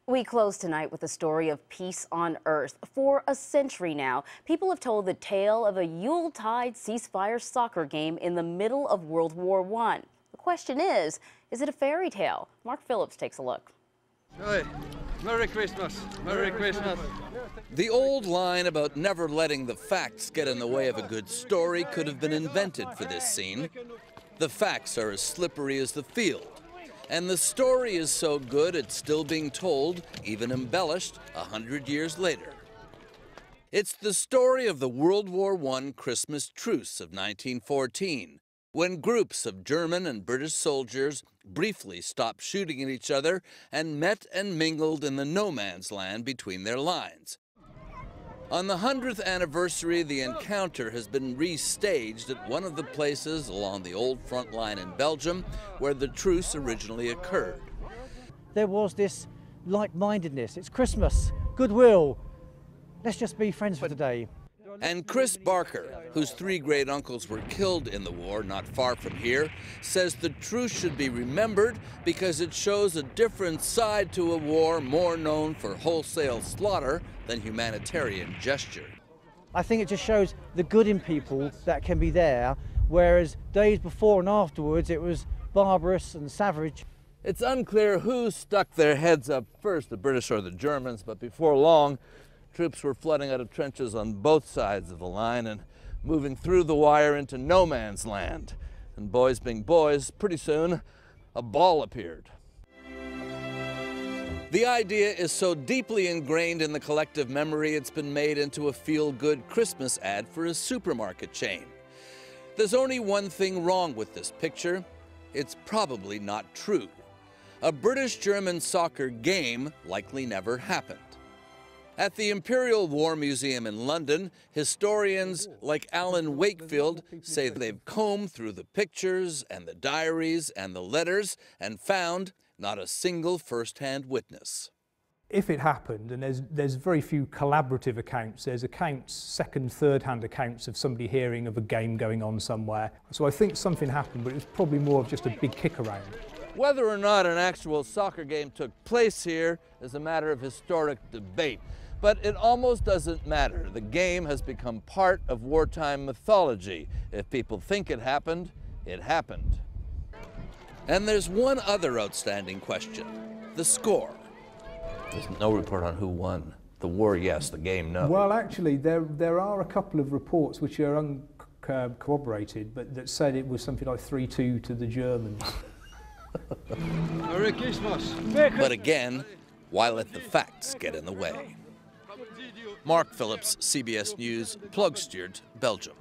We close tonight with a story of peace on Earth. For a century now, people have told the tale of a Yuletide ceasefire soccer game in the middle of World War I. The question is it a fairy tale? Mark Phillips takes a look. Hey, Merry Christmas, Merry Christmas. The old line about never letting the facts get in the way of a good story could have been invented for this scene. The facts are as slippery as the field. And the story is so good it's still being told, even embellished, 100 years later. It's the story of the World War I Christmas truce of 1914, when groups of German and British soldiers briefly stopped shooting at each other and met and mingled in the no-man's land between their lines. On the 100th anniversary, the encounter has been restaged at one of the places along the old front line in Belgium where the truce originally occurred. There was this like-mindedness. It's Christmas, goodwill. Let's just be friends for today. And Chris Barker, whose 3 great uncles were killed in the war not far from here, says the truce should be remembered because it shows a different side to a war more known for wholesale slaughter than humanitarian gesture. I think it just shows the good in people that can be there, whereas days before and afterwards it was barbarous and savage. It's unclear who stuck their heads up first, the British or the Germans, but before long, troops were flooding out of trenches on both sides of the line and moving through the wire into no man's land. And boys being boys, pretty soon, a ball appeared. The idea is so deeply ingrained in the collective memory, it's been made into a feel-good Christmas ad for a supermarket chain. There's only one thing wrong with this picture. It's probably not true. A British-German soccer game likely never happened. At the Imperial War Museum in London, historians like Alan Wakefield say they've combed through the pictures and the diaries and the letters and found not a single first-hand witness. If it happened, and there's very few collaborative accounts, there's accounts, second, third-hand accounts of somebody hearing of a game going on somewhere. So I think something happened, but it was probably more of just a big kick around. Whether or not an actual soccer game took place here is a matter of historic debate. But it almost doesn't matter. The game has become part of wartime mythology. If people think it happened, it happened. And there's one other outstanding question, the score. There's no report on who won. The war, yes, the game, no. Well, actually, there are a couple of reports which are uncorroborated, but that said it was something like 3-2 to the Germans. Merry Christmas. But again, why let the facts get in the way? Mark Phillips, CBS News, Ploegstert, Belgium.